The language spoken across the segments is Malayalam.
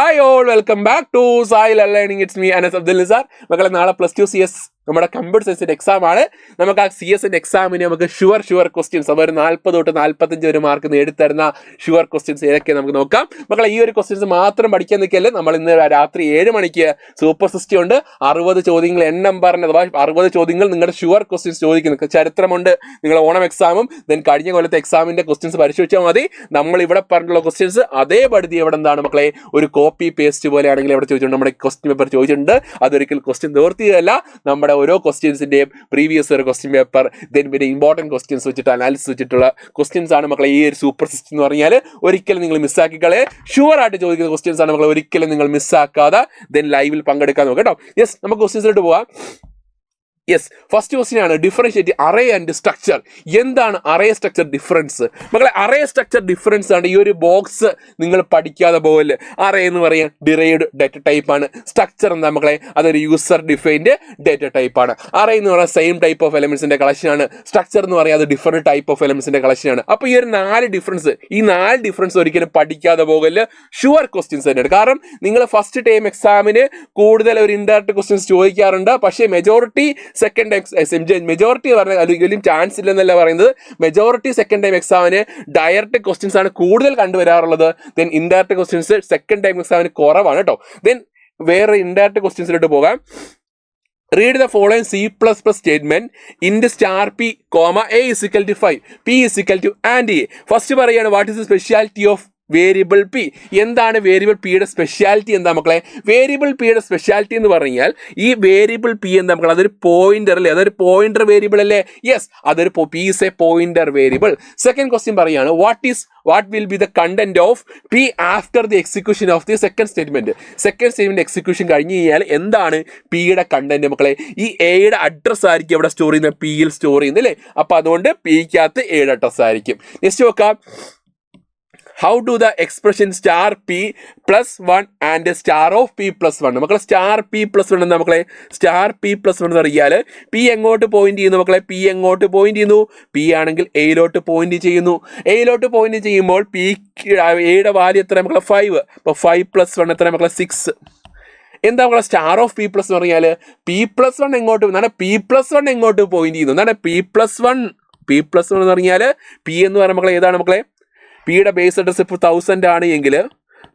Hi all, welcome back to Sai learning. It's me Anas Abdul Nizar. മക്കളെ, നാളെ +2 CS നമ്മുടെ കമ്പ്യൂട്ടർ സയൻസിന്റെ എക്സാം ആണ്. നമുക്ക് ആ CS-ന്റെ എക്സാമിന് നമുക്ക് ഷുവർ ക്വസ്റ്റ്യൻസ്, അപ്പോൾ ഒരു 40 തൊട്ട് 45 വരെ മാർക്ക് നേടിത്തരുന്ന ഷുവർ ക്വസ്റ്റ്യൻസ് ഏതൊക്കെ നമുക്ക് നോക്കാം. മക്കളെ, ഈ ഒരു ക്വസ്റ്റ്യൻസ് മാത്രം പഠിക്കാൻ നിൽക്കല്ലേ. നമ്മൾ ഇന്ന് രാത്രി 7 മണിക്ക് സൂപ്പർ സിസ്റ്റം ഉണ്ട്. 60 ചോദ്യങ്ങൾ എണ്ണം പറഞ്ഞത്, അഥവാ 60 ചോദ്യങ്ങൾ നിങ്ങളുടെ ഷുവർ ക്വസ്റ്റ്യൻസ് ചോദിക്കുന്നു. ചരിത്രമുണ്ട്, നിങ്ങളുടെ ഓണം എക്സാമും ദെൻ കഴിഞ്ഞ കൊല്ലത്തെ എക്സാമിന്റെ ക്വസ്റ്റ്യൻസ് പരിശോധിച്ചാൽ മതി. നമ്മൾ ഇവിടെ പറഞ്ഞിട്ടുള്ള ക്വസ്റ്റ്യൻസ് അതേപടി എവിടെ എന്താണ് മക്കളെ, ഒരു കോപ്പി പേസ്റ്റ് പോലെയാണെങ്കിൽ എവിടെ ചോദിച്ചിട്ടുണ്ട്, നമ്മുടെ ക്വസ്റ്റ്യൻ പേപ്പർ ചോദിച്ചിട്ടുണ്ട്. അതൊരിക്കൽ ക്വസ്റ്റ്യൻ നിവർത്തിയതല്ല. നമ്മുടെ ഓരോ ക്വസ്റ്റ്യൻസിന്റെയും പ്രീവിയസ് ഒരു ക്വസ്റ്റ്യൻ പേപ്പർ, ദെൻ പിന്നെ ഇമ്പോർട്ടൻറ്റ് ക്വസ്റ്റ്യൻസ് വെച്ചിട്ട് അനാലിസിസ് വെച്ചിട്ടുള്ള ക്വസ്റ്റ്യൻസ് ആണ് മക്കളെ ഈ ഒരു സൂപ്പർ സിസ്റ്റം എന്ന് പറഞ്ഞാൽ. ഒരിക്കലും നിങ്ങൾ മിസ്സാക്കിക്കളെ. ഷുവർ ആയിട്ട് ചോദിക്കുന്ന ക്വസ്റ്റ്യൻസ് ആണ് മക്കളെ, ഒരിക്കലും നിങ്ങൾ മിസ്സാക്കാതെ ദെൻ ലൈവിൽ പങ്കെടുക്കാൻ നോക്കാം കേട്ടോ. യെസ്, നമുക്ക് ക്വസ്റ്റ്യൻസിലോട്ട് പോവാം. യെസ്, ഫസ്റ്റ് ക്വസ്റ്റ്യൻ ആണ് ഡിഫറൻഷിയേറ്റ് അറേ ആൻഡ് സ്ട്രക്ചർ. എന്താണ് അറേ സ്ട്രക്ചർ ഡിഫറൻസ്? മക്കളെ, അറേ സ്ട്രക്ചർ ഡിഫറൻസ് ആണ് ഈ ഒരു ബോക്സ് നിങ്ങൾ പഠിക്കാതെ പോലെ. അറേ എന്ന് പറയാൻ ഡിറൈവ്ഡ് ഡേറ്റ ടൈപ്പ് ആണ്. സ്ട്രക്ചർ എന്താ മക്കളെ, അതൊരു യൂസർ ഡിഫൈൻഡ് ഡേറ്റ ടൈപ്പ് ആണ്. അറേ എന്ന് പറയാൻ സെയിം ടൈപ്പ് ഓഫ് എലമെന്റ്സിന്റെ കളക്ഷൻ ആണ്. സ്ട്രക്ചർ എന്ന് പറയാൻ അത് ഡിഫറെന്റ് ടൈപ്പ് ഓഫ് എലമെന്റ്സിന്റെ കളക്ഷൻ ആണ്. അപ്പോൾ ഈ ഒരു 4 ഡിഫറൻസ് ഒരിക്കലും പഠിക്കാതെ പോകല്. ഷുവർ ക്വസ്റ്റ്യൻസ് തന്നെയാണ്. കാരണം നിങ്ങൾ ഫസ്റ്റ് ടൈം എക്സാമിന് കൂടുതൽ ഒരു ഇൻഡയറക്റ്റ് ക്വസ്റ്റ്യൻസ് ചോദിക്കാറുണ്ട്. പക്ഷേ മെജോറിറ്റി സെക്കൻഡ് ടൈം, മെജോറിറ്റി പറഞ്ഞാൽ ഒരിക്കലും ചാൻസ് ഇല്ലെന്നല്ല പറയുന്നത്. മെജോറിറ്റി സെക്കൻഡ് ടൈം എക്സാമിന് ഡയറക്റ്റ് ക്വസ്റ്റ്യൻസ് ആണ് കൂടുതൽ കണ്ടുവരാറുള്ളത്. Then indirect questions second time എക്സാമിന് കുറവാണ് കേട്ടോ. ദെൻ വേറെ ഇൻഡയറക്റ്റ് ക്വസ്റ്റ്യൻസിലോട്ട് പോകാം. Read the following C++ statement int star p, a is equal to 5, p is equal to and a. First പറയാണ്, what is the speciality of variable P. എന്താണ് വേരിയബിൾ പിയുടെ സ്പെഷ്യാലിറ്റി? എന്താ മക്കളെ, വേരിയബിൾ പിയുടെ സ്പെഷ്യാലിറ്റി എന്ന് പറഞ്ഞാൽ ഈ വേരിയബിൾ പി എന്താ മക്കളെ, അതൊരു പോയിന്റർ അല്ലേ, അതൊരു പോയിന്റർ വേരിയബിൾ അല്ലേ? യെസ്, അതൊരു P is a pointer variable. Second question പറയാണ്, what will be the content of P after the execution of the second statement. Second statement execution കഴിഞ്ഞ് കഴിഞ്ഞാൽ എന്താണ് പിയുടെ കണ്ടന്റ് മക്കളെ? ഈ എയുടെ അഡ്രസ് ആയിരിക്കും എവിടെ സ്റ്റോർ ചെയ്യുന്നത്, പിയിൽ സ്റ്റോർ ചെയ്യുന്നത് അല്ലേ. അപ്പൊ അതുകൊണ്ട് പിക്കകത്ത് എയുടെ അഡ്രസ് ആയിരിക്കും. നെക്സ്റ്റ് നോക്കാം. How do the expression star p plus 1 and star of p plus 1? മക്കളെ, സ്റ്റാർ p plus 1 എന്താ മക്കളെ? സ്റ്റാർ p plus 1 എന്ന് പറഞ്ഞാൽ പി എങ്ങോട്ട് പോയിന്റ് ചെയ്യുന്നു മക്കളെ? പി എങ്ങോട്ട് പോയിന്റ് ചെയ്യുന്നു? പി ആണെങ്കിൽ എയിലോട്ട് പോയിന്റ് ചെയ്യുന്നു. എയിലോട്ട് പോയിന്റ് ചെയ്യുമ്പോൾ പി എയുടെ വാല്യൂ എത്ര മക്കളെ? 5. അപ്പോൾ 5 + 1 എത്ര മക്കളെ? 6. എന്താ മക്കളെ സ്റ്റാർ ഓഫ് p plus എന്ന് പറഞ്ഞാൽ p plus 1 എങ്ങോട്ട്, എന്താണ് p plus 1 എങ്ങോട്ട് പോയിന്റ് ചെയ്യുന്നു? എന്താണ് p plus 1 എന്ന് പറഞ്ഞാൽ പി എന്ന് പറയുന്ന മക്കളെ ഏതാണ് മക്കളെ? പിയുടെ ബേസ് അഡ്രസ് ഇപ്പോൾ 1000 ആണ് എങ്കിൽ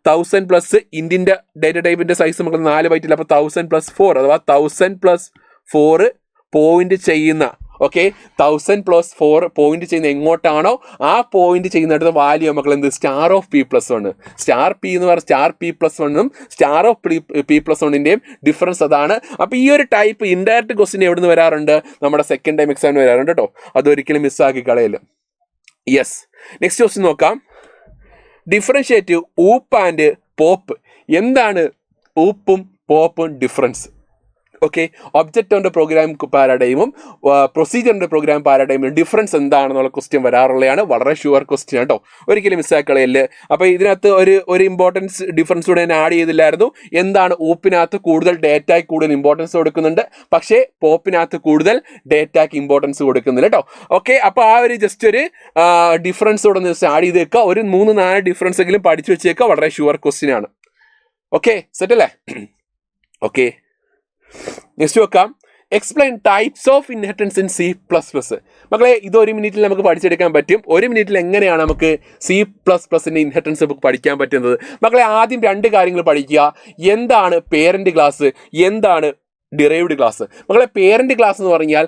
1000 പ്ലസ് ഇൻഡിൻ്റെ ഡേറ്റ ടൈപ്പിൻ്റെ സൈസ് നമുക്ക് 4 ബൈറ്റില്ല. അപ്പോൾ 1000 + 4, അഥവാ 1000 + 4 പോയിന്റ് ചെയ്യുന്ന, ഓക്കെ, 1000 + 4 പോയിന്റ് ചെയ്യുന്ന എങ്ങോട്ടാണോ ആ പോയിന്റ് ചെയ്യുന്നിടത്ത് വാല്യൂ മക്കൾ എന്ത്? Star of p plus 1. Star P എന്ന് പറഞ്ഞാൽ സ്റ്റാർ p plus 1-ഉം സ്റ്റാർ ഓഫ് p plus 1-ൻ്റെയും ഡിഫറൻസ് അതാണ്. അപ്പോൾ ഈ ഒരു ടൈപ്പ് ഇൻഡയറക്റ്റ് ക്വസ്റ്റ്യൻ എവിടെ നിന്ന് വരാറുണ്ട്? നമ്മുടെ സെക്കൻഡ് ടൈം എക്സാമിന് വരാറുണ്ട് കേട്ടോ. അതൊരിക്കലും മിസ്സാക്കി കളയില്ല. യെസ്, നെക്സ്റ്റ് ക്വസ്റ്റ്യൻ നോക്കാം. Differentiate OOP and POP. എന്താണ് ഊപ്പും പോപ്പും ഡിഫറൻസ്? ഓക്കെ, ഒബ്ജക്റ്റ് പ്രോഗ്രാം പാരാഡൈമും പ്രൊസീജിയറിൻ്റെ പ്രോഗ്രാം പാരാഡൈമും ഡിഫറൻസ് എന്താണെന്നുള്ള ക്വസ്റ്റ്യൻ വരാറുള്ളതാണ്. വളരെ ഷുവർ ക്വസ്റ്റ്യൻ കേട്ടോ, ഒരിക്കലും മിസ്സാക്കളയല്ലേ. അപ്പോൾ ഇതിനകത്ത് ഒരു ഇമ്പോർട്ടൻസ് ഡിഫറൻസ് കൂടെ ഞാൻ ആഡ് ചെയ്തില്ലായിരുന്നു. എന്താണ്? ഊപ്പിനകത്ത് കൂടുതൽ ഡേറ്റയ്ക്ക് കൂടുതൽ ഇമ്പോർട്ടൻസ് കൊടുക്കുന്നുണ്ട്, പക്ഷേ പോപ്പിനകത്ത് കൂടുതൽ ഡേറ്റയ്ക്ക് ഇമ്പോർട്ടൻസ് കൊടുക്കുന്നില്ല കേട്ടോ. ഓക്കെ, അപ്പോൾ ആ ഒരു ജസ്റ്റ് ഒരു ഡിഫറൻസ് കൂടെ ഒന്ന് ആഡ് ചെയ്ത് വെക്കുക. ഒരു 3-4 ഡിഫറൻസ് എങ്കിലും പഠിച്ചു വെച്ചേക്കുക. വളരെ ഷുവർ ക്വസ്റ്റ്യൻ ആണ്. ഓക്കെ, സെറ്റ് അല്ലേ? ഓക്കെ, നെക്സ്റ്റ് നോക്കാം. Explain types of inheritance in C++. മക്കളെ, ഇത് 1 മിനിറ്റിൽ നമുക്ക് പഠിച്ചെടുക്കാൻ പറ്റും. 1 മിനിറ്റിൽ എങ്ങനെയാണ് നമുക്ക് C++ൻ്റെ ഇൻഹെറിറ്റൻസ് നമുക്ക് പഠിക്കാൻ പറ്റുന്നത്? മക്കളെ, ആദ്യം 2 കാര്യങ്ങൾ പഠിക്കുക. എന്താണ് പേരന്റ് ക്ലാസ്, എന്താണ് ഡിറൈവ്ഡ് ക്ലാസ്? മക്കളെ, പേരന്റ് ക്ലാസ് എന്ന് പറഞ്ഞാൽ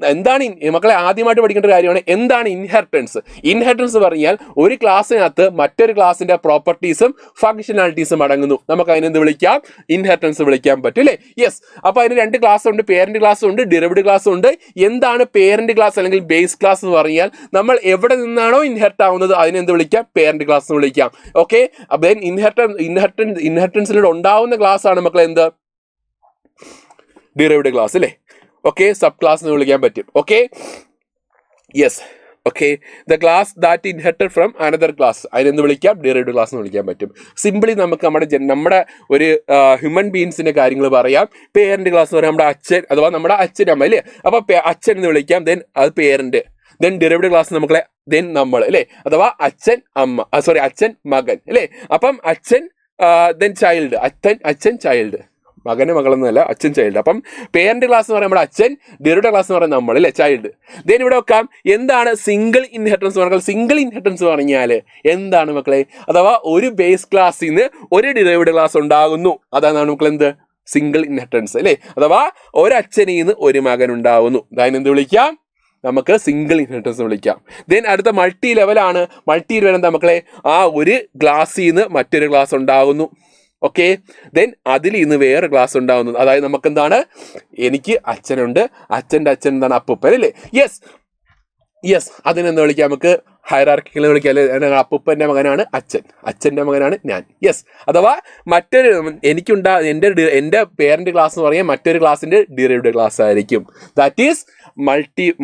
എന്താണ് മക്കളെ ആദ്യമായിട്ട് പഠിക്കേണ്ട കാര്യമാണ് എന്താണ് ഇൻഹെറിറ്റൻസ്. ഇൻഹെറിറ്റൻസ് പറഞ്ഞാൽ ഒരു ക്ലാസ്സിനകത്ത് മറ്റൊരു ക്ലാസ്സിന്റെ പ്രോപ്പർട്ടീസും ഫങ്ഷനാലിറ്റീസും അടങ്ങുന്നു. നമുക്ക് അതിനെന്ത് വിളിക്കാം? ഇൻഹെറിറ്റൻസ് വിളിക്കാൻ പറ്റും അല്ലേ? യെസ്, അപ്പോൾ അതിന് 2 ക്ലാസ് ഉണ്ട്, പേരന്റ് ക്ലാസ് ഉണ്ട്, ഡിറൈവ്ഡ് ക്ലാസ് ഉണ്ട്. എന്താണ് പേരന്റ് ക്ലാസ് അല്ലെങ്കിൽ ബേസ് ക്ലാസ് എന്ന് പറഞ്ഞാൽ നമ്മൾ എവിടെ നിന്നാണോ ഇൻഹെറിറ്റ് ആവുന്നത് അതിനെന്ത് വിളിക്കാം? പേരന്റ് ക്ലാസ് എന്ന് വിളിക്കാം. ഓക്കെ, അപ്പോൾ ഇൻഹെറിറ്റൻസിലൂടെ ഉണ്ടാവുന്ന ക്ലാസ് ആണ് മക്കളെ എന്ത്? ഡിറൈവ്ഡ് ക്ലാസ് അല്ലേ? ഓക്കെ, സബ് ക്ലാസ് എന്ന് വിളിക്കാൻ പറ്റും. Okay, yes, okay, the class that inherited from another class അതിനെന്ത് വിളിക്കാം? ഡിറൈവ്ഡ് ക്ലാസ് എന്ന് വിളിക്കാൻ പറ്റും. സിംപിളി നമുക്ക് നമ്മുടെ ഒരു ഹ്യൂമൻ ബീങ്സിന്റെ കാര്യങ്ങൾ പറയാം. പേരന്റ് ക്ലാസ് എന്ന് പറയാം നമ്മുടെ അച്ഛൻ, അഥവാ നമ്മുടെ അച്ഛൻ അമ്മ അല്ലേ. അപ്പോൾ അച്ഛൻ എന്ന് വിളിക്കാം, ദെൻ അത് പേരന്റ്. ദെൻ ഡിറൈവ്ഡ് ക്ലാസ് നമ്മളെ ദെൻ നമ്മൾ അല്ലേ, അഥവാ അച്ഛൻ അമ്മ, അച്ഛൻ മകൻ അല്ലേ. അപ്പം അച്ഛൻ ദെൻ ചൈൽഡ്, അച്ഛൻ ചൈൽഡ്, മകന് മകളൊന്നുമല്ല, അച്ഛൻ ചൈൽഡ്. അപ്പം പേരന്റ് ക്ലാസ് എന്ന് പറയുമ്പോൾ അച്ഛൻ, ഡെറിവേറ്റീവ് ക്ലാസ് എന്ന് പറയുന്നത് നമ്മൾ അല്ലേ, ചൈൽഡ്. ദെൻ ഇവിടെ വെക്കാം എന്താണ് സിംഗിൾ ഇൻഹെറിറ്റൻസ് പറഞ്ഞാൽ. സിംഗിൾ ഇൻഹെറിറ്റൻസ് പറഞ്ഞാൽ എന്താണ് മക്കളെ? അഥവാ ഒരു ബേസ് ക്ലാസ്സിൽ നിന്ന് ഒരു ഡെറിവേറ്റീവ് ക്ലാസ് ഉണ്ടാകുന്നു, അതാണ് മക്കൾ എന്ത് സിംഗിൾ ഇൻഹെറിറ്റൻസ് അല്ലേ. അഥവാ ഒരച്ഛനിൽ നിന്ന് ഒരു മകൻ ഉണ്ടാവുന്നു, അതിനെന്ത് വിളിക്കാം? നമുക്ക് സിംഗിൾ ഇൻഹെറിറ്റൻസ് വിളിക്കാം. ദെൻ അടുത്ത മൾട്ടി ലെവലാണ്. മൾട്ടി ലെവൽ എന്താ മക്കളെ? ആ ഒരു ക്ലാസ്സിൽ നിന്ന് മറ്റൊരു ക്ലാസ് ഉണ്ടാകുന്നു. ഓക്കെ, ദെൻ അതിൽ ഇന്ന് വേറെ ക്ലാസ് ഉണ്ടാകുന്നു. അതായത് നമുക്ക് എന്താണ്, എനിക്ക് അച്ഛനുണ്ട്, അച്ഛൻ്റെ അച്ഛൻ എന്താണ് അപ്പൂപ്പൻ അല്ലേ. യെസ് അതിനെന്താ വിളിക്കാം? നമുക്ക് ഹൈറാർക്കിക്കൽ വിളിക്കാം അല്ലെ. അപ്പൂപ്പൻ്റെ മകനാണ് അച്ഛൻ, അച്ഛൻ്റെ മകനാണ് ഞാൻ. യെസ്, അഥവാ മറ്റൊരു എൻ്റെ പേരന്റ് ക്ലാസ് എന്ന് പറയാൻ മറ്റൊരു ക്ലാസ്സിൻ്റെ ഡെറിവേറ്റീവ് ക്ലാസ് ആയിരിക്കും. That is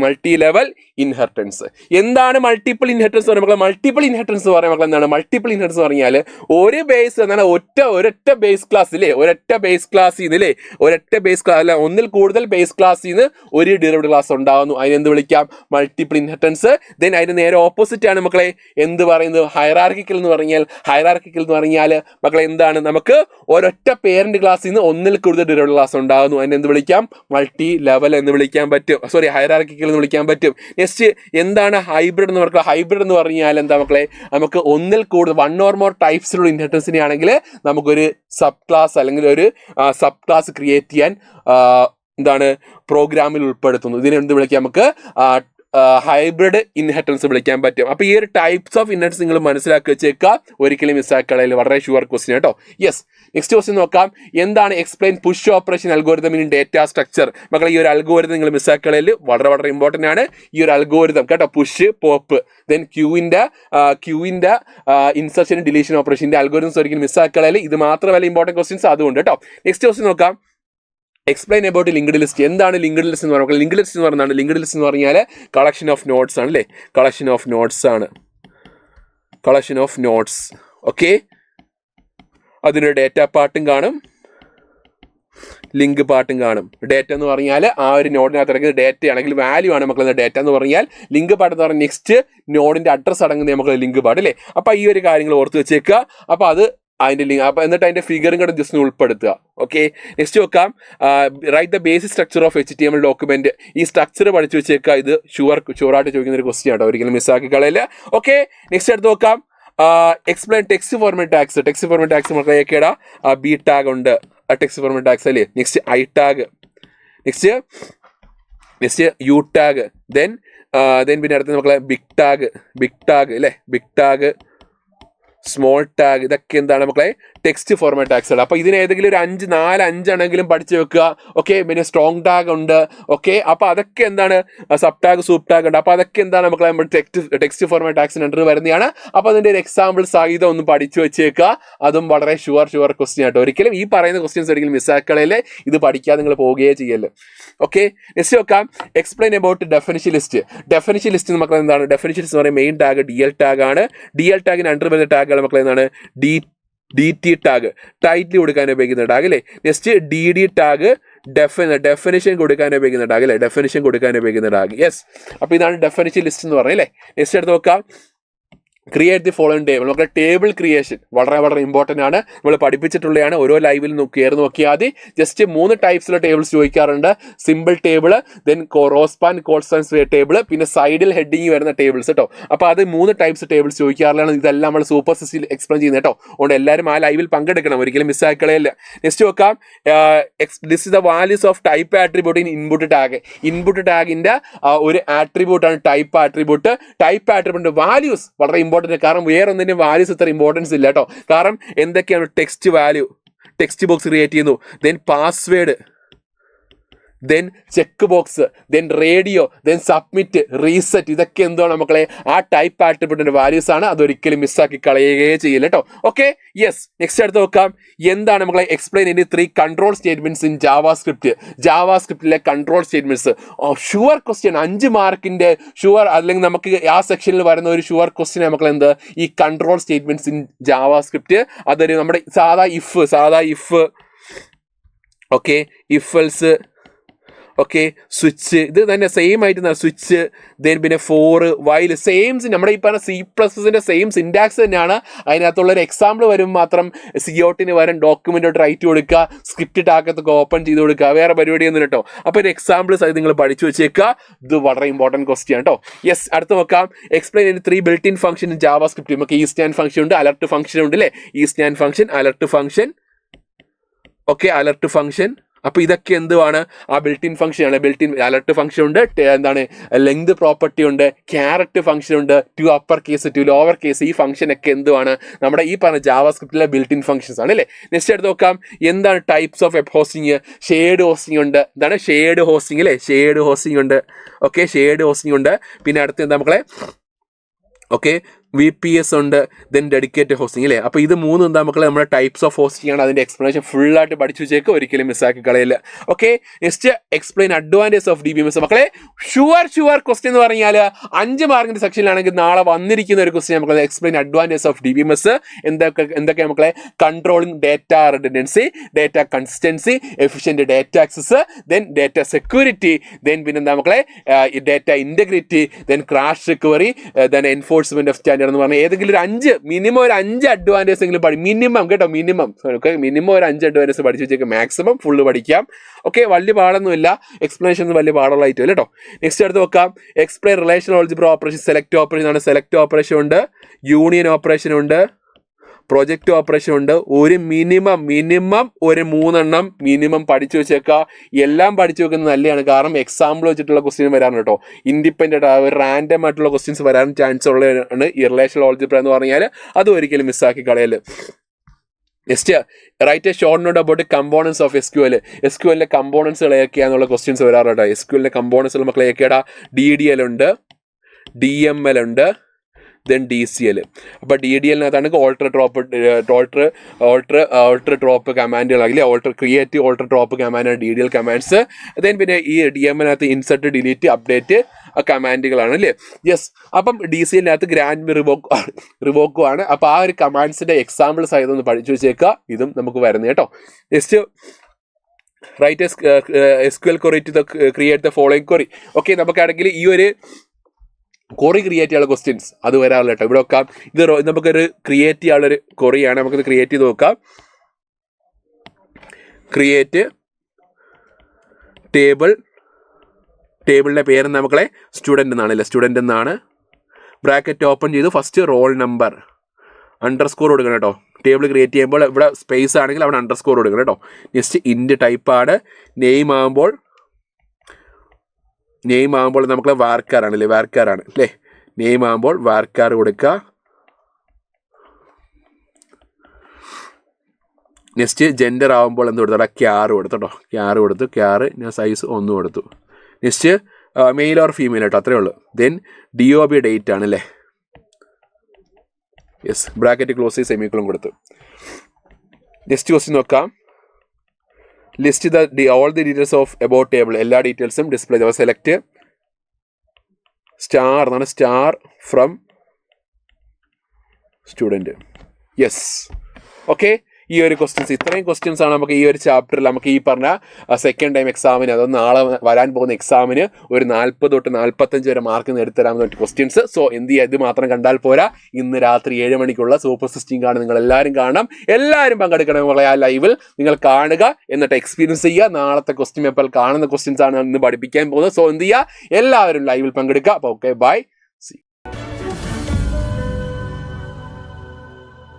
multi level inheritance. എന്താണ് മൾട്ടിപ്പിൾ ഇൻഹെറിറ്റൻസ് പറയുമ്പോൾ? മൾട്ടിപ്പിൾ ഇൻഹെറിറ്റൻസ് പറയാൻ മക്കൾ എന്താണ്? മൾട്ടിപ്പിൾ ഇൻഹെറിറ്റൻസ് പറഞ്ഞാൽ ഒരു ബേസ് എന്താണ് ഒരൊറ്റ ബേസ് ക്ലാസ് ഇല്ലേ, ഒരൊറ്റ ബേസ് ക്ലാസ്സിൽ നിന്ന് ഇല്ലേ, ഒരൊറ്റ ബേസ് ക്ലാസ് അല്ല ഒന്നിൽ കൂടുതൽ ബേസ് ക്ലാസ്സിൽ നിന്ന് ഒരു ഡെറിവേറ്റീവ് ക്ലാസ് ഉണ്ടാകുന്നു. അതിനെന്ത് വിളിക്കാം? Multiple inheritance. ദെൻ അതിന് നേരെ ഓപ്പോസിറ്റ് ആണ് മക്കളെ എന്ത് പറയുന്നത്? ഹൈറാർക്കിക്കൽ എന്ന് പറഞ്ഞാൽ. ഹൈറാർക്കിക്കൽ എന്ന് പറഞ്ഞാൽ മക്കളെ എന്താണ്? നമുക്ക് ഒരൊറ്റ പേരന്റ് ക്ലാസ്സിൽ നിന്ന് ഒന്നിൽ കൂടുതൽ ഡെറിവേറ്റീവ് ക്ലാസ് ഉണ്ടാകുന്നു. അതിനെന്ത് വിളിക്കാം? മൾട്ടി ലെവൽ എന്ന് വിളിക്കാൻ പറ്റും. ഹൈറാർക്കിക്കൽ എന്ന് വിളിക്കാൻ പറ്റും. നെക്സ്റ്റ് എന്താണ് ഹൈബ്രിഡ് എന്ന് പറയുക? ഹൈബ്രിഡ് എന്ന് പറഞ്ഞാൽ എന്താ മക്കളെ? നമുക്ക് ഒന്നിൽ കൂടുതൽ 1 or more ടൈപ്സിലുള്ള ഇൻഹെറിറ്റൻസിനെ ആണെങ്കിൽ നമുക്കൊരു സബ് ക്ലാസ് അല്ലെങ്കിൽ ഒരു സബ് ക്ലാസ് ക്രിയേറ്റ് ചെയ്യാൻ എന്താണ് പ്രോഗ്രാമിൽ ഉൾപ്പെടുത്തുന്നു. ഇതിനെ എന്ത് വിളിക്കാം? നമുക്ക് ഹൈബ്രിഡ് ഇൻഹെറിറ്റൻസ് വിളിക്കാൻ പറ്റും. അപ്പോൾ ഈ ഒരു ടൈപ്സ് ഓഫ് ഇൻഹെറിറ്റൻസ് നിങ്ങൾ മനസ്സിലാക്കി വെച്ചേക്കുക, ഒരിക്കലും മിസ്സാക്കളയിൽ. വളരെ ഷുവർ ക്വസ്റ്റ്യൻ കേട്ടോ. യെസ്, നെക്സ്റ്റ് ക്വസ്റ്റ്യൻ നോക്കാം. എന്താണ് explain push operation algorithm in data structure? മക്കളെ ഈ ഒരു അൽഗോരിതം നിങ്ങൾ മിസ്സാക്കളയിൽ വളരെ ഇമ്പോർട്ടൻ്റ് ആണ് ഈ ഒരു അൽഗോരിതം കേട്ടോ. പുഷ് പോപ്പ് ദെൻ ക്യൂവിൻ്റെ ഇൻസർഷൻ ഡിലീഷൻ ഓപ്പറേഷൻ്റെ അൽഗോരിതംസ് ഒരിക്കലും മിസ്സാക്കളയിൽ. ഇത് മാത്രമല്ല ഇമ്പോർട്ടൻറ്റ് ക്വസ്റ്റ്യൻസ് അതുകൊണ്ട് കേട്ടോ. നെക്സ്റ്റ് ക്വസ്റ്റ്യൻ നോക്കാം. Explain about linked list. എന്താണ് ലിങ്ക്ഡ് ലിസ്റ്റ് എന്ന് പറയുന്നത്? ലിങ്ക്ഡ് ലിസ്റ്റ് എന്ന് പറയുന്നത് ലിങ്ക്ഡ് ലിസ്റ്റ് എന്ന് പറഞ്ഞാൽ കളക്ഷൻ ഓഫ് നോട്ട്സ് ആണ് അല്ലേ. Collection of notes. ഓക്കെ, അതിനൊരു ഡേറ്റ പാർട്ടും കാണും, ലിങ്ക് പാർട്ടും കാണും. ഡേറ്റ എന്ന് പറഞ്ഞാൽ ആ ഒരു നോഡിനകത്ത് ഇറങ്ങുന്ന ഡേറ്റ ആണെങ്കിൽ വാല്യൂ ആണ് മക്കൾ ഡേറ്റ എന്ന് പറഞ്ഞാൽ. ലിങ്ക് പാർട്ട് എന്ന് പറഞ്ഞാൽ നെക്സ്റ്റ് നോഡിൻ്റെ അഡ്രസ്സ് അടങ്ങുന്ന നമുക്ക് ലിങ്ക് പാർട്ട് അല്ലേ. അപ്പോൾ ഈ ഒരു കാര്യങ്ങൾ ഓർത്ത് വെച്ചേക്കുക. അപ്പോൾ അത് അതിൻ്റെ ലിങ്ക്, അപ്പോൾ എന്നിട്ട് അതിൻ്റെ ഫിഗറും കൂടെ ജസ്റ്റ് ഉൾപ്പെടുത്തുക. ഓക്കെ, നെക്സ്റ്റ് നോക്കാം. Write the basic structure of HTML document. ഈ സ്ട്രക്ചർ പഠിച്ചു വെച്ചേക്കുക. ഇത് ഷുവറായിട്ട് ചോദിക്കുന്ന ഒരു ക്വസ്റ്റ്യൻ ആട്ടോ, ഒരിക്കലും മിസ്സാക്കി കളയില്ല. ഓക്കെ, നെക്സ്റ്റ് എടുത്ത് നോക്കാം. Explain text format tags. Text format tags നമുക്ക് ഏക്കേടാ ബി ടാഗ് ഉണ്ട്, ടെക്സ്റ്റ് ഫോർമാറ്റ് ടാഗ്സ് അല്ലേ. Next I tag, next U tag, then പിന്നെ അടുത്ത് മക്കളെ ബിഗ് ടാഗ് അല്ലേ, ബിഗ് ടാഗ്, സ്മോൾ ടാഗ്. ഇതൊക്കെ എന്താണ് മക്കളെ? ടെക്സ്റ്റ് ഫോർമാറ്റ് ടാഗ്സ് ആണ്. അപ്പോൾ ഇതിന് ഏതെങ്കിലും ഒരു 4-5 ആണെങ്കിലും പഠിച്ചു വെക്കുക. ഓക്കെ, പിന്നെ സ്ട്രോങ് ടാഗ് ഉണ്ട്. ഓക്കെ, അപ്പോൾ അതൊക്കെ എന്താണ്? സബ് ടാഗ്, സൂപ്പ് ടാഗ് ഉണ്ട്. അപ്പോൾ അതൊക്കെ എന്താണ് മക്കളെ? നമ്മൾ ടെക്സ്റ്റ് ഫോർമാറ്റ് ടാഗ്സിന് അണ്ടർ വരുന്നതാണ്. അപ്പോൾ അതിൻ്റെ ഒരു എക്സാമ്പിൾ സഹിതം ഒന്ന് പഠിച്ചു വെച്ചേക്കുക. അതും വളരെ ഷുവർ ക്വസ്റ്റ്യൻ ആട്ടോ. ഒരിക്കലും ഈ പറയുന്ന ക്വസ്റ്റ്യൻസ് ഒരിക്കലും മിസ്സാക്കളയില്ലേ. ഇത് പഠിക്കാതെ നിങ്ങൾ പോവുകയേ ചെയ്യല്ലോ. ഓക്കെ, നെക്സ്റ്റ് നോക്കാം. Explain about definition list. Definition list മക്കളെ എന്താണ്? ഡെഫിനിഷൻ ലിസ്റ്റ് എന്ന് പറയുന്നത് മെയിൻ ടാഗ് DL ടാഗ് ആണ്. DL ടാഗിന് അണ്ടർ വരുന്ന ടാഗുകൾ മക്കളെ എന്താണ്? DT ടാഗ്, ടൈറ്റിൽ കൊടുക്കാൻ ഉപയോഗിക്കുന്ന ടാഗ് അല്ലേ. നെക്സ്റ്റ് DD ടാഗ്, ഡെഫിനിഷൻ കൊടുക്കാൻ ഉപയോഗിക്കുന്ന ടാഗ് അല്ലേ, ഡെഫിനിഷൻ കൊടുക്കാൻ ഉപയോഗിക്കുന്ന ടാഗ്. യെസ്, അപ്പോൾ ഇതാണ് ഡെഫിനിഷൻ ലിസ്റ്റ് എന്ന് പറയുന്നത് അല്ലേ. നെക്സ്റ്റ് എടുത്ത് നോക്കാം. Create the following table. നമുക്ക് ടേബിൾ ക്രിയേഷൻ വളരെ ഇമ്പോർട്ടൻ്റ് ആണ്. നമ്മൾ പഠിപ്പിച്ചിട്ടുള്ളതാണ്. ഓരോ ലൈവിൽ കയറി നോക്കിയാൽ മതി. ജസ്റ്റ് 3 ടൈപ്സിലുള്ള ടേബിൾസ് ചോദിക്കാറുണ്ട്. Simple table, then rowspan colspan table, പിന്നെ സൈഡിൽ ഹെഡിങ് വരുന്ന ടേബിൾസ് കേട്ടോ. അപ്പോൾ അത് 3 ടൈപ്സ് ടേബിൾസ് ചോദിക്കാറുള്ളതാണ്. ഇതെല്ലാം നമ്മൾ സൂപ്പർ സിസ്റ്റിൽ എക്സ്പ്ലെയിൻ ചെയ്യുന്നത് കേട്ടോ. അതുകൊണ്ട് എല്ലാവരും ആ ലൈവിൽ പങ്കെടുക്കണം, ഒരിക്കലും മിസ്സാക്കളയല്ല. നെക്സ്റ്റ് നോക്കാം. List the values of type attribute in input tag. Input ടാഗിൻ്റെ ഒരു ആട്രിബ്യൂട്ടാണ് ടൈപ്പ് ആട്രിബ്യൂട്ട്. ടൈപ്പ് ആട്രിബ്യൂട്ടിൻ്റെ വാല്യൂസ് വളരെ ഇമ്പോർട്ടൻ്റ്. കാരണം വേറെ ഒന്നിൻ്റെയും വാല്യൂസ് ഇത്ര ഇമ്പോർട്ടൻസ് ഇല്ല കേട്ടോ. കാരണം എന്തൊക്കെയാണ്? Text value, text box create ചെയ്യുന്നു, then password, then check box, then radio, then submit, reset. ഇതൊക്കെ എന്താണ് മക്കളെ? ആ ടൈപ്പ് ആട്രിബ്യൂട്ടിന്റെ വാല്യൂസ് ആണ്. അതൊരിക്കലും മിസ്സാക്കി കളയുകയേ ചെയ്യില്ല കേട്ടോ. Okay, yes. നെക്സ്റ്റ് അടുത്ത് നോക്കാം. എന്താണ് മക്കളെ? Explain in 3 control statements in ജാവാസ്ക്രിപ്റ്റിലെ കൺട്രോൾ സ്റ്റേറ്റ്മെന്റ്സ്. ഷുവർ ക്വസ്റ്റ്യൻ, 5 മാർക്കിന്റെ ഷുവർ, അല്ലെങ്കിൽ നമുക്ക് ആ സെക്ഷനിൽ വരുന്ന ഒരു ഷുവർ ക്വസ്റ്റ്യൻ മക്കളെ എന്ത്? ഈ കൺട്രോൾ സ്റ്റേറ്റ്മെന്റ്സ് ഇൻ ജാവാസ്ക്രിപ്റ്റ്. അതൊരു നമ്മുടെ സാധാ if okay, if else, okay switch ഇത് തന്നെ സെയിം ആയിട്ട് സ്വിച്ച് ദെൻ പിന്നെ ഫോർ വൈൽ സെയിം നമ്മുടെ ഈ പറഞ്ഞ C++ന്റെ സെയിം സിൻടാക്സ് തന്നെയാണ്. അതിനകത്തുള്ളൊരു എക്സാമ്പിൾ വരും മാത്രം COTന് വരും ഡോക്യുമെന്റോട്ട് റൈറ്റ് കൊടുക്കുക, സ്ക്രിപ്റ്റ് ടാക്കത്തൊക്കെ ഓപ്പൺ ചെയ്ത് കൊടുക്കുക, വേറെ പരിപാടിയൊന്നും കേട്ടോ. അപ്പോൾ ഒരു എക്സാമ്പിൾസ് അത് നിങ്ങൾ പഠിച്ചു വെച്ചേക്കുക. ഇത് വളരെ ഇമ്പോർട്ടൻറ്റ് ക്വസ്റ്റ്യൻ കേട്ടോ. യെസ്, അടുത്ത് നോക്കാം. Explain in 3 built in function in JavaScript. നമുക്ക് ഈസ്റ്റ് ആൻഡ് ഫംഗ്ഷൻ ഉണ്ട്, അലർട്ട് ഫംഗ്ഷൻ ഉണ്ട് അല്ലേ? IsNaN function, alert function, okay alert function. അപ്പോൾ ഇതൊക്കെ എന്തുവാണ്? ആ ബിൽറ്റ് ഇൻ ഫംഗ്ഷൻ ആണ്. ബിൽറ്റ് ഇൻ അലർട്ട് ഫംഗ്ഷൻ ഉണ്ട്, എന്താണ് ലെങ്ത് പ്രോപ്പർട്ടി ഉണ്ട്, ക്യാരറ്റ് ഫംഗ്ഷൻ ഉണ്ട്, to upper case to lower case. ഈ ഫംഗ്ഷൻ ഒക്കെ എന്തുവാണ്? നമ്മുടെ ഈ പറഞ്ഞ ജാവാസ്ക്രിപ്റ്റിലെ ബിൽറ്റ് ഇൻ ഫംഗ്ഷൻസ് ആണ് അല്ലേ? നെക്സ്റ്റ് എടുത്ത് നോക്കാം. എന്താണ് types of web hosting? Shared hosting ഉണ്ട്. എന്താണ് ഷെയർഡ് ഹോസ്റ്റിംഗ് അല്ലേ? ഷെയർഡ് ഹോസ്റ്റിംഗ് ഉണ്ട്. ഓക്കെ ഷെയർഡ് ഹോസ്റ്റിംഗ് ഉണ്ട്. പിന്നെ അടുത്ത് എന്താ മക്കളെ? ഓക്കെ VPS ഉണ്ട്, ദെൻ ഡെഡിക്കേറ്റഡ് ഹോസ്റ്റിംഗ് അല്ലേ? അപ്പോൾ ഇത് മൂന്നും എന്താ മക്കളെ നമ്മുടെ ടൈപ്സ് ഓഫ് ഹോസ്റ്റിംഗ് ആണ്. അതിൻ്റെ എക്സ്പ്ലനേഷൻ ഫുള്ളായിട്ട് പഠിച്ചു വെച്ചേക്ക്, ഒരിക്കലും മിസ്സാക്കി കളയില്ല. Okay next explain advantage of DBMS. മക്കളെ ഷുവർ ക്വസ്റ്റ്യൻ എന്ന് പറഞ്ഞാൽ 5 മാർക്കിൻ്റെ സെക്ഷനിലാണെങ്കിൽ നാളെ വന്നിരിക്കുന്ന ഒരു ക്വസ്റ്റ്യൻ നമുക്ക് എക്സ്പ്ലെയിൻ അഡ്വാൻറ്റേജ് ഓഫ് DBMS. എന്തൊക്കെ മക്കളെ? Controlling data redundancy, data consistency, efficient data access, then data security, then പിന്നെന്താ മക്കളെ data integrity, then crash recovery, then enforcement of standard എന്ന് പറഞ്ഞാൽ ഏതെങ്കിലും ഒരു 5 മിനിമം ഒരു 5 അഡ്വാൻറ്റേജ് എങ്കിലും മിനിമം കേട്ടോ, മിനിമം ഒരു 5 അഡ്വാൻറ്റേജ് പഠിച്ചു വെച്ചേക്ക്. മാക്സിമം ഫുള്ള് പഠിക്കാം. ഓക്കെ വലിയ പാടൊന്നുമില്ല, എക്സ്പ്ലനേഷൻ ഒന്നും വലിയ പാടുള്ള ഐറ്റം അല്ലേ കേട്ടോ. നെക്സ്റ്റ് അടുത്ത് നോക്കാം. Explain relation algebra operation. Select operation ആണ്. സെലക്ട് ഓപ്പറേഷൻ ഉണ്ട്, യൂണിയൻ ഓപ്പറേഷൻ ഉണ്ട്, പ്രൊജക്റ്റ് ഓപ്പറേഷൻ ഉണ്ട്. ഒരു മിനിമം ഒരു 3 എണ്ണം മിനിമം പഠിച്ചു വെച്ചേക്കുക. എല്ലാം പഠിച്ചു വെക്കുന്നത് നല്ലതാണ്, കാരണം എക്സാമ്പിൾ വെച്ചിട്ടുള്ള ക്വസ്റ്റ്യൻ വരാറുണ്ട് കേട്ടോ. ഇൻഡിപെൻഡൻ്റ് ഒരു റാൻഡം ആയിട്ടുള്ള ക്വസ്റ്റ്യൻസ് വരാൻ ചാൻസ് ഉള്ളതാണ് ഈ റിലേഷണൽ ഓൾജിബ്ര എന്ന് പറഞ്ഞാൽ. അത് ഒരിക്കലും മിസ്സാക്കി കളയല്. Next write a short note about components of SQL. SQLിലെ കമ്പോണൻസുകൾ ഏതൊക്കെയാണെന്നുള്ള ക്വസ്റ്റ്യൻസ് വരാറുണ്ട്. SQLിലെ കമ്പോണൻസുകൾ മക്കളെ ഏതൊക്കെയാടാ? DDL ഉണ്ട്, DML ഉണ്ട്, ദെൻ DCL. അപ്പോൾ DDLനകത്താണെങ്കിൽ ഓൾട്ടർ ഡ്രോപ്പ് കമാൻഡുകളാകില്ലേ? ക്രിയേറ്റ് ഓൾട്ടർ ഡ്രോപ്പ് കമാൻഡാണ് DDL കമാൻഡ്സ്. ദെൻ പിന്നെ ഈ DMLനകത്ത് ഇൻസെർട്ട് ഡിലീറ്റ് അപ്ഡേറ്റ് കമാൻഡുകളാണ് അല്ലേ? യെസ്. അപ്പം DCLനകത്ത് ഗ്രാൻഡ് റിവോക്കും ആണ്. അപ്പോൾ ആ ഒരു കമാൻഡ്സിൻ്റെ എക്സാമ്പിൾസ് ആയതൊന്ന് പഠിച്ചു വെച്ചേക്കുക. ഇതും നമുക്ക് വരുന്നത് കേട്ടോ. Next write SQL query to create the following query. Okay നമുക്കാണെങ്കിൽ ഈ ഒരു കൊറി ക്രിയേറ്റ് ചെയ്യാനുള്ള ക്വസ്റ്റ്യൻസ് അത് വരാറില്ല കേട്ടോ. ഇവിടെ നോക്കാം. ഇത് നമുക്കൊരു ക്രിയേറ്റ് ചെയ്യാനുള്ളൊരു കൊറിയാണ്. നമുക്കിത് ക്രിയേറ്റ് ചെയ്ത് നോക്കാം. ക്രിയേറ്റ് ടേബിളിൻ്റെ പേര് മക്കളെ സ്റ്റുഡൻ്റ് എന്നാണല്ലേ? സ്റ്റുഡൻ്റ് എന്നാണ്. ബ്രാക്കറ്റ് ഓപ്പൺ ചെയ്ത് ഫസ്റ്റ് റോൾ നമ്പർ അണ്ടർസ്കോർ കൊടുക്കണം കേട്ടോ. ടേബിൾ ക്രിയേറ്റ് ചെയ്യുമ്പോൾ ഇവിടെ സ്പേസ് ആണെങ്കിൽ അവിടെ അണ്ടർസ്കോർ കൊടുക്കണം കേട്ടോ. നെക്സ്റ്റ് ഇൻറ്റ് ടൈപ്പാണ്. നെയിം ആകുമ്പോൾ നമുക്ക് വാർക്കാറാണ് അല്ലേ? നെയിം ആകുമ്പോൾ വാർക്കാർ കൊടുക്കുക. നെക്സ്റ്റ് ജെൻഡർ ആകുമ്പോൾ എന്ത് കൊടുത്തോടാ? ക്യാർ കൊടുത്തോട്ടോ. ക്യാർ ഞാൻ സൈസ് 1 കൊടുത്തു. നെക്സ്റ്റ് മെയിൽ ഓർ ഫീമെയിൽ കേട്ടോ, അത്രേ ഉള്ളൂ. ദെൻ DOB ഡേറ്റ് ആണ് അല്ലേ? യെസ്. ബ്രാക്കറ്റ് ക്ലോസ് ചെയ്ത് സെമിക്കോളൻ കൊടുത്തു. നെക്സ്റ്റ് ക്വസ്റ്റ്യൻ നോക്കാം. List all the details of about table. എല്ലാ ഡീറ്റെയിൽസും ഡിസ്പ്ലേ ചെയ്യുക. സെലക്ട് സ്റ്റാർ എന്നാണ്. Star from student. Yes. Okay ഈ ഒരു ക്വസ്റ്റ്യൻസ്, ഇത്രയും ക്വസ്റ്റ്യൻസ് ആണ് നമുക്ക് ഈ ഒരു ചാപ്റ്ററിൽ നമുക്ക് ഈ പറഞ്ഞ സെക്കൻഡ് ടൈം എക്സാമിന്, അതൊന്ന് നാളെ വരാൻ പോകുന്ന എക്സാമിന് ഒരു 40 തൊട്ട് 45 വരെ മാർക്ക് നേടിത്തരാമെന്ന് ക്വസ്റ്റ്യൻസ്. സോ എന്ത് ചെയ്യുക, ഇത് മാത്രം കണ്ടാൽ പോരാ. ഇന്ന് രാത്രി 7 മണിക്കുള്ള സൂപ്പർ സിസ്റ്റിംഗ് കാണും. നിങ്ങൾ എല്ലാവരും കാണണം, എല്ലാവരും പങ്കെടുക്കണം. ആ ലൈവിൽ നിങ്ങൾ കാണുക, എന്നിട്ട് എക്സ്പീരിയൻസ് ചെയ്യുക. നാളത്തെ ക്വസ്റ്റ്യൻ പേപ്പറിൽ കാണുന്ന ക്വസ്റ്റ്യൻസ് ആണ് ഇന്ന് പഠിപ്പിക്കാൻ പോകുന്നത്. സോ എന്ത് ചെയ്യുക, എല്ലാവരും ലൈവിൽ പങ്കെടുക്കുക. അപ്പോൾ ഓക്കെ, ബൈ.